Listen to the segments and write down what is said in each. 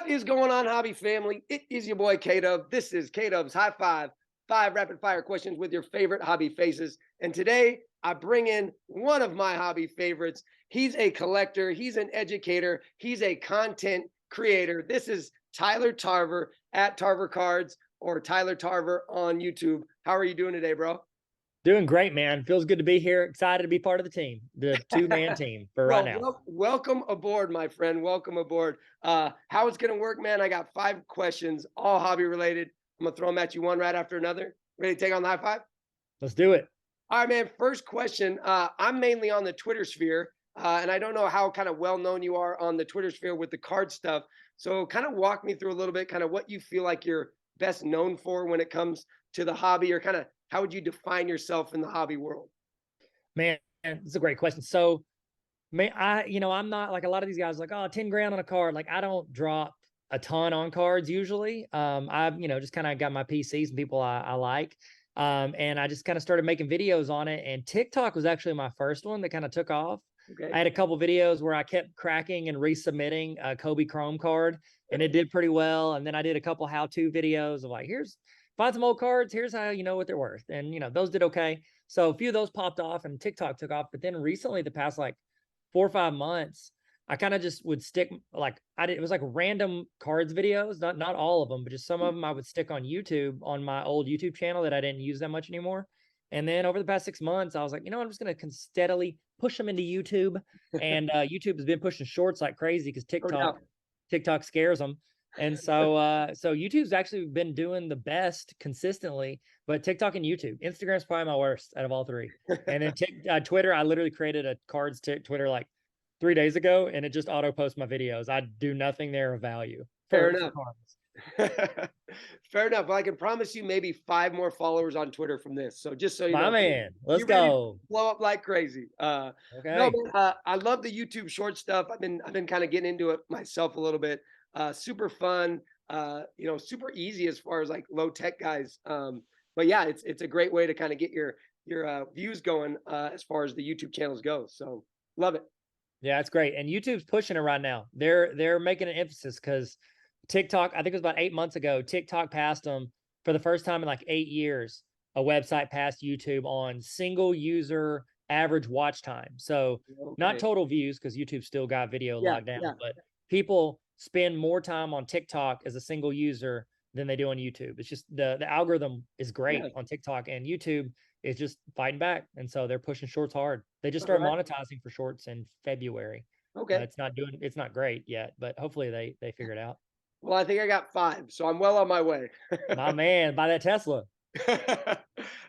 What is going on, hobby family? It is your boy K-Dub. This is K-Dub's High Five, 5 rapid fire questions with your favorite hobby faces. And today I bring in one of my hobby favorites. He's a collector, he's an educator, he's a content creator. This is Tyler Tarver at Tarver Cards or Tyler Tarver on YouTube. How are you doing today, bro? Doing great, man. Feels good to be here. Excited to be part of the team, the two-man team for right Well, now. welcome aboard, my friend. Welcome aboard. How it's gonna work, man? I got 5 questions, all hobby related. I'm gonna throw them at you one right after another. Ready to take on the high five? Let's do it. All right, man. First question. I'm mainly on the Twitter sphere, and I don't know how kind of well known you are on the Twitter sphere with the card stuff. So, kind of walk me through a little bit, kind of what you feel like you're best known for when it comes to the hobby, or kind of how would you define yourself in the hobby world? Man, it's a great question. So, man, I'm not like a lot of these guys like, oh, 10 grand on a card. Like I don't drop a ton on cards usually. I've, just kind of got my PCs and people I like. And I just kind of started making videos on it. And TikTok was actually my first one that kind of took off. I Okay. had a couple videos where I kept cracking and resubmitting a Kobe Chrome card, and it did pretty well. And then I did a couple how-to videos of like, here's find some old cards, here's how you know what they're worth. And those did okay. So a few of those popped off and TikTok took off. But then recently, the past like 4 or 5 months, I kind of just would stick like it was like random cards videos, not all of them, but just some of them I would stick on YouTube on my old YouTube channel that I didn't use that much anymore. And then over the past 6 months, I was like, I'm just going to steadily push them into YouTube. And YouTube has been pushing shorts like crazy because No TikTok doubt. TikTok scares them. And so YouTube's actually been doing the best consistently, but TikTok and YouTube, Instagram's probably my worst out of all three. And then Twitter, I literally created a cards Twitter like 3 days ago, and it just auto posts my videos. I do nothing there of value Fair for enough. cards. Fair enough. Well, I can promise you maybe 5 more followers on Twitter from this. So just so you My know, man, let's you ready to go. blow up like crazy. No, Okay. man, I love the YouTube short stuff. I've been kind of getting into it myself a little bit. Super fun. Super easy as far as like low tech guys. But yeah, it's a great way to kind of get your views going as far as the YouTube channels go. So love it. Yeah, it's great. And YouTube's pushing it right now. They're making an emphasis because TikTok, I think it was about 8 months ago, TikTok passed them for the first time in like 8 years. A website passed YouTube on single user average watch time. So not Okay. total views because YouTube still got video Yeah. locked down, Yeah. but people spend more time on TikTok as a single user than they do on YouTube. It's just the algorithm is great Yeah. on TikTok, and YouTube is just fighting back. And so they're pushing shorts hard. They just All started right. monetizing for shorts in February. Okay. It's not great yet, but hopefully they figure it out. Well, I think I got 5, so I'm well on my way. My man, buy that Tesla.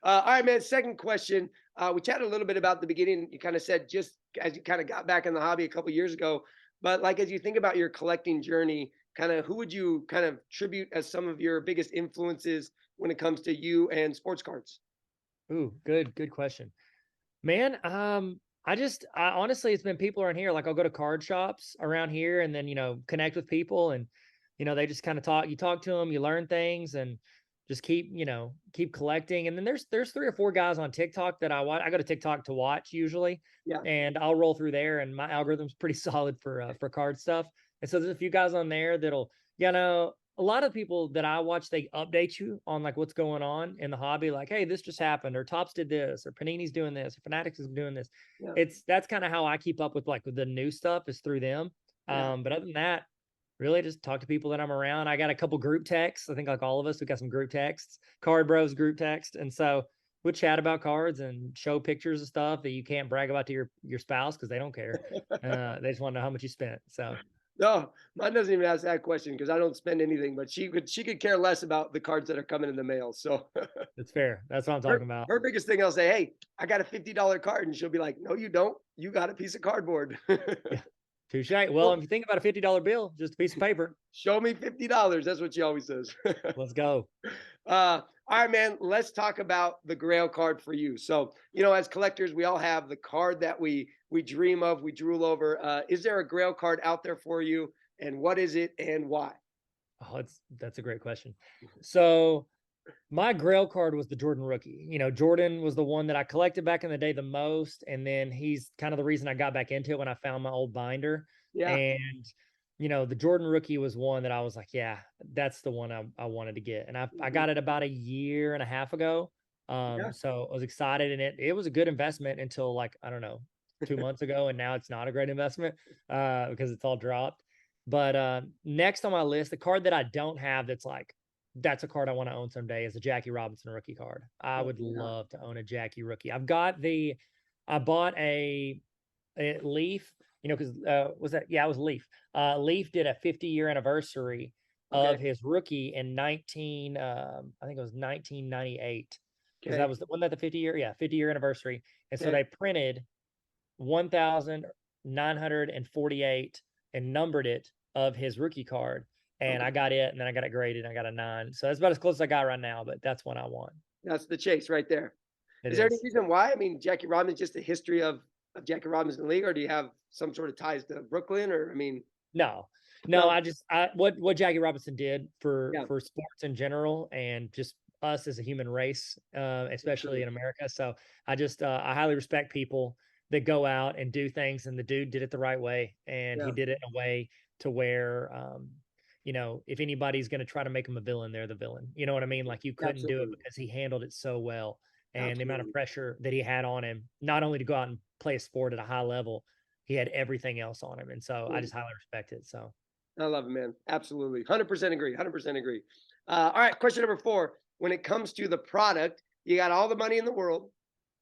All right, man. Second question. We chatted a little bit about the beginning. You kind of said just as you kind of got back in the hobby a couple years ago, but like as you think about your collecting journey, kind of who would you kind of tribute as some of your biggest influences when it comes to you and sports cards? Ooh, good question. Man, I honestly, it's been people around here. Like I'll go to card shops around here and then, connect with people and, they just kind of you talk to them, you learn things and just keep collecting. And then there's 3 or 4 guys on TikTok that I watch. I go to TikTok to watch usually, Yeah. and I'll roll through there and my algorithm's pretty solid for card stuff. And so there's a few guys on there that'll, a lot of people that I watch, they update you on like what's going on in the hobby. Like, hey, this just happened, or Tops did this, or Panini's doing this, or Fanatics is doing this. Yeah. That's kind of how I keep up with like the new stuff is through them. Yeah. But other than that, really just talk to people that I'm around. I got a couple group texts. I think like all of us, we got some group texts, Card Bros group text, and so we chat about cards and show pictures of stuff that you can't brag about to your spouse because they don't care. They just want to know how much you spent. So No, mine doesn't even ask that question because I don't spend anything, but she could care less about the cards that are coming in the mail. So it's fair. That's what I'm her talking about. her biggest thing, I'll say, "Hey, I got a $50 card," and she'll be like, "No, you don't. You got a piece of cardboard." Yeah. Touche. Well, Well, if you think about a $50 bill, just a piece of paper. show me $50. That's what she always says. Let's go. All right, man. Let's talk about the Grail card for you. So, as collectors, we all have the card that we dream of, we drool over. Is there a Grail card out there for you, and what is it, and why? Oh, that's a great question. So my Grail card was the Jordan rookie. Jordan was the one that I collected back in the day the most, and then he's kind of the reason I got back into it when I found my old binder. Yeah. And the Jordan rookie was one that I was like, yeah, that's the one I wanted to get. And I got it about a year and a half ago. Yeah. So I was excited, and it was a good investment until, like, I don't know, 2 months ago. And now it's not a great investment because it's all dropped. But next on my list, the card that I don't have that's a card I want to own someday is a Jackie Robinson rookie card. I Oh, would yeah. love to own a Jackie rookie. I bought a Leaf, because was that? Yeah, it was Leaf. Leaf did a 50-year anniversary Okay. of his rookie in I think it was 1998, because Okay. that was wasn't that the 50-year? Yeah, 50-year anniversary. And so Okay. they printed 1,948 and numbered it of his rookie card. And Okay. I got it, and then I got it graded, and I got a 9. So that's about as close as I got right now, but that's what I want. That's the chase right there. It Is there any is. reason why? I mean, Jackie Robinson, just a history of Jackie Robinson in the league, or do you have some sort of ties to Brooklyn? Or I mean, No, no, no. what Jackie Robinson did for Yeah, sports in general, and just us as a human race, for sure. especially in America. So I highly respect people that go out and do things, and the dude did it the right way, and he Yeah, did it in a way to where, if anybody's going to try to make him a villain, they're the villain. You know what I mean? Like, you couldn't do it absolutely, because he handled it so well, and the amount of absolutely. pressure that he had on him, not only to go out and play a sport at a high level, he had everything else on him, and so I Yeah, just highly respect it. So. I love it, man. Absolutely, 100% agree. 100% agree. All right, question number 4. When it comes to the product, you got all the money in the world.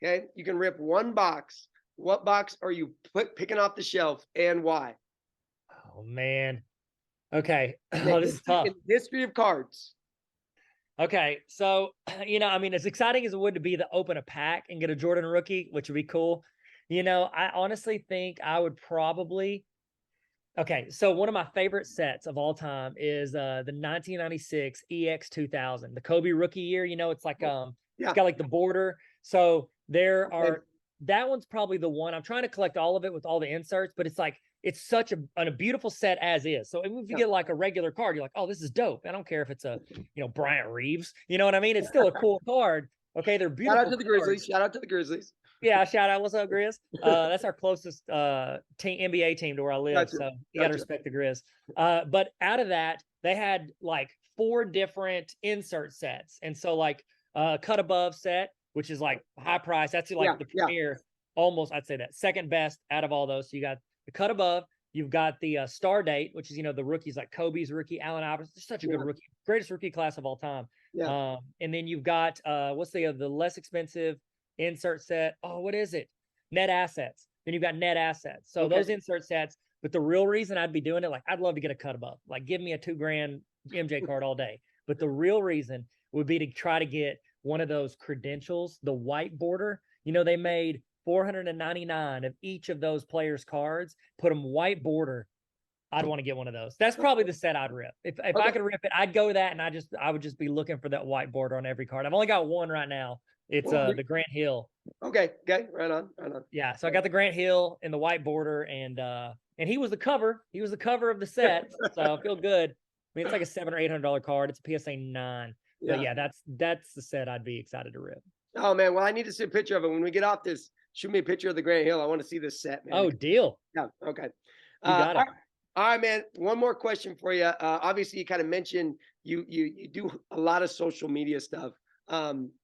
Okay, you can rip one box. What box are you picking off the shelf, and why? Oh man. Okay. In the Oh, this is tough. history of cards. Okay. So, I mean, as exciting as it would to be to open a pack and get a Jordan rookie, which would be cool. I honestly think I would probably. Okay, so one of my favorite sets of all time is the 1996 EX 2000, the Kobe rookie year. It's like it's Yeah. got like the border. So there Okay. are that one's probably the one. I'm trying to collect all of it with all the inserts, but it's like it's such a beautiful set as is. So if you Yeah. get like a regular card, you're like, oh, this is dope. I don't care if it's a Bryant Reeves. You know what I mean? It's still a cool card. Okay, they're Shout out beautiful to the Grizzlies. cards. Shout out to the Grizzlies. Yeah, shout out. What's up, Grizz? That's our closest team NBA team to where I live. Gotcha. So you gotta Gotcha. respect the Grizz. But out of that, they had like 4 different insert sets. And so like cut above set, which is like high price. That's Yeah. like the Yeah. premier, almost I'd say that second best out of all those. So you got the cut above, you've got the star date, which is the rookies like Kobe's rookie, Allen Iverson, such a good Yeah. rookie, greatest rookie class of all time. Yeah. And then you've got what's the less expensive insert set. Oh, what is it? Net assets. Then you've got net assets. So Okay. those insert sets. But the real reason I'd be doing it, like, I'd love to get a cut above. Like, give me a $2,000 MJ card all day. But the real reason would be to try to get one of those credentials, the white border. They made 499 of each of those players' cards, put them white border. I'd want to get one of those. That's probably the set I'd rip. If Okay. I could rip it, I'd go that, and I would just be looking for that white border on every card. I've only got one right now. It's Well, the Grant Hill. okay. Okay. Right on. Right on. Yeah, so I got the Grant Hill in the white border, and he was the cover. He was the cover of the set, so I feel good. I mean, it's like a $700 or $800 card. It's a PSA 9, Yeah. but yeah, that's the set I'd be excited to rip. Oh man. Well, I need to see a picture of it when we get off this. Shoot me a picture of the Grant Hill. I want to see this set, man. Oh, deal. Yeah. Okay. You got it. All right, man. One more question for you. Obviously, you kind of mentioned you do a lot of social media stuff.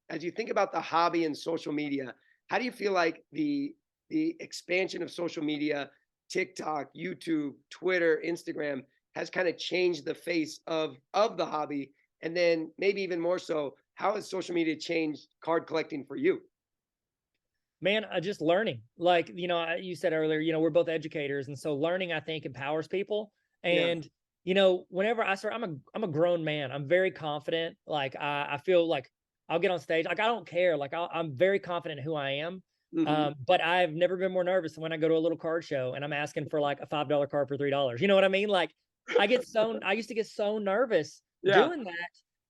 As you think about the hobby and social media, how do you feel like the expansion of social media, TikTok, YouTube, Twitter, Instagram, has kind of changed the face of the hobby? And then maybe even more so, how has social media changed card collecting for you? Man, just learning. Like, you said earlier, we're both educators, and so learning, I think, empowers people. Yeah. And whenever I start, I'm a grown man. I'm very confident. Like, I feel like I'll get on stage. Like, I don't care. Like, I'm very confident in who I am. Hmm. But I've never been more nervous than when I go to a little card show and I'm asking for like a $5 card for $3. You know what I mean? Like, I used to get so nervous Yeah. doing that,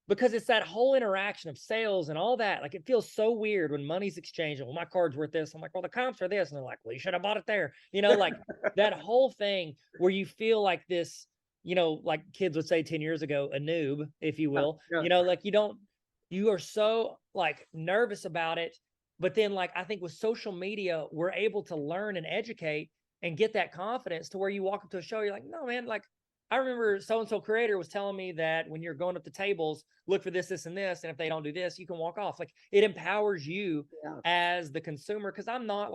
because it's that whole interaction of sales and all that. Like, it feels so weird when money's exchanged. Well, my card's worth this. I'm like, well, the comps are this. And they're like, well, you should have bought it there. Like that whole thing where you feel like this, like kids would say 10 years ago, a noob, if you will. Yeah. Like you are so like nervous about it. But then, like, I think with social media, we're able to learn and educate and get that confidence to where you walk up to a show, you're like, no, man, like, I remember so-and-so creator was telling me that when you're going up to tables, look for this, this, and this. And if they don't do this, you can walk off. Like it empowers you Yeah. as the consumer. Cause I'm not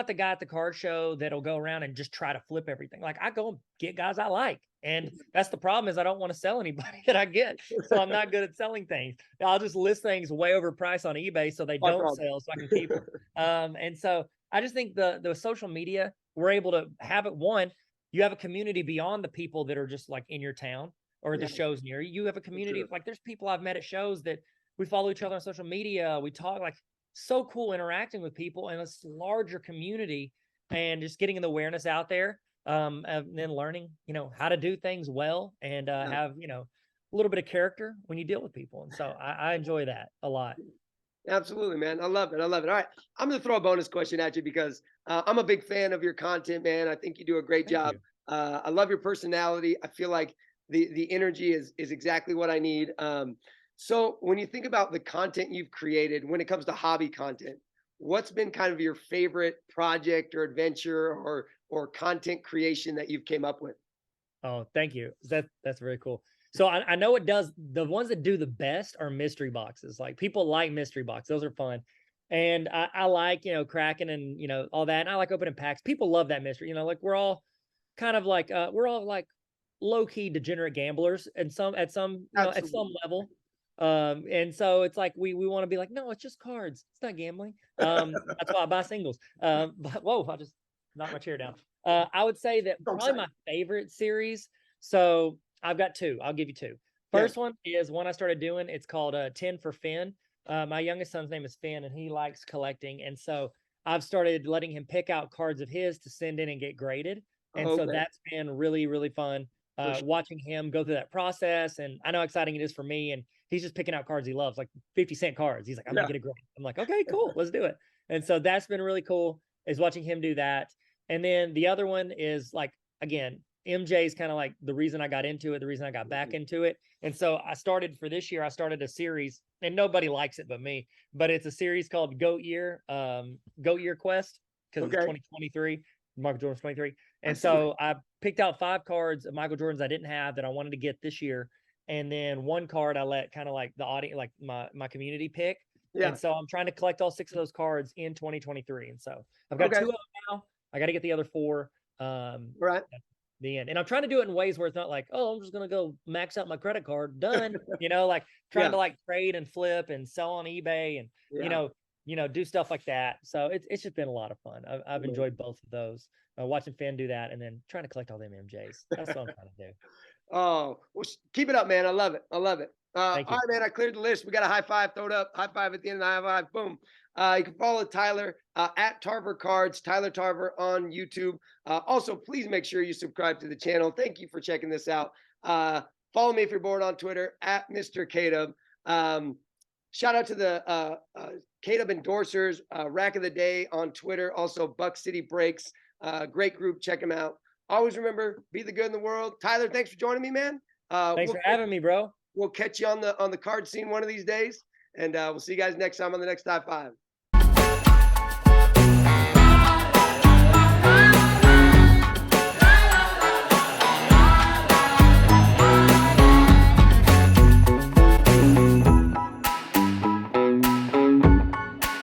the guy at the card show that'll go around and just try to flip everything. Like I go and get guys I like. And that's the problem is I don't want to sell anybody that I get. So I'm not good at selling things. I'll just list things way overpriced on eBay so they My don't problem. sell so I can keep them. And so I just think the social media, we're able to have it. One, you have a community beyond the people that are just like in your town or the Yeah, shows near you. You have a community. true. Like there's people I've met at shows that we follow each other on social media. We talk like so cool interacting with people in this larger community and just getting the awareness out there. And then learning, you know, how to do things well and Yeah. have, you know, a little bit of character when you deal with people. And so I enjoy that a lot. Absolutely, man. I love it. I love it. All right. I'm going to throw a bonus question at you because I'm a big fan of your content, man. I think you do a great Thank job. you. I love your personality. I feel like the energy is exactly what I need. So when you think about the content you've created when it comes to hobby content, what's been kind of your favorite project or adventure or content creation that you've came up with? Oh, thank you. That's very cool. So I know it does. The ones that do the best are mystery boxes. Like people like mystery boxes; those are fun. And I like, you know, cracking and, you know, all that. And I like opening packs. People love that mystery. You know, like we're all kind of like we're all like low key degenerate gamblers and some at some, you know, at some Absolutely. level. And so it's like we want to be like, no, it's just cards. It's not gambling. That's why I buy singles. But whoa, I just knocked my chair down. I would say that So probably excited. my favorite series. So I've got two. I'll give you two. Yeah. First one is one I started doing. It's called 10 for Finn. My youngest son's name is Finn, and he likes collecting. And so I've started letting him pick out cards of his to send in and get graded. And so Okay. that's been really, really fun For sure. watching him go through that process. And I know how exciting it is for me. And he's just picking out cards he loves, like 50-cent cards. He's like, I'm going Yeah. to get a grade. I'm like, okay, cool. Let's do it. And so that's been really cool is watching him do that. And then the other one is like, again, MJ is kind of like the reason I got into it, the reason I got back into it. And so I started for this year, I started a series and nobody likes it but me, but it's a series called Goat Year Quest because it's Okay. 2023. Michael Jordan's 23. I And see. so I picked out 5 cards of Michael Jordan's I didn't have that I wanted to get this year. And then one card I let kind of like the audience, like my community pick. Yeah. And so I'm trying to collect all 6 of those cards in 2023. And so I've got Okay. 2 of them now. I got to get the other 4. Right. At the end. And I'm trying to do it in ways where it's not like, oh, I'm just gonna go max out my credit card, done. You know, like trying Yeah. to like trade and flip and sell on eBay and Yeah. do stuff like that. So it's just been a lot of fun. I've Yeah. enjoyed both of those. Watching Finn do that and then trying to collect all them MJs. That's what I'm trying to do. Oh, well, keep it up, man. I love it. I love it. Thank All you. right, man. I cleared the list. We got a high five. Throw it up. High five at the end of the high five. Boom. You can follow Tyler at Tarver Cards, Tyler Tarver on YouTube. Also, please make sure you subscribe to the channel. Thank you for checking this out. Follow me if you're bored on Twitter at Mr. Kadub. Shout out to the Kadub Endorsers, Rack of the Day on Twitter. Also, Buck City Breaks. Great group. Check them out. Always remember, be the good in the world. Tyler, thanks for joining me, man. Thanks for having me, bro. We'll catch you on the card scene one of these days, and we'll see you guys next time on the next High Five.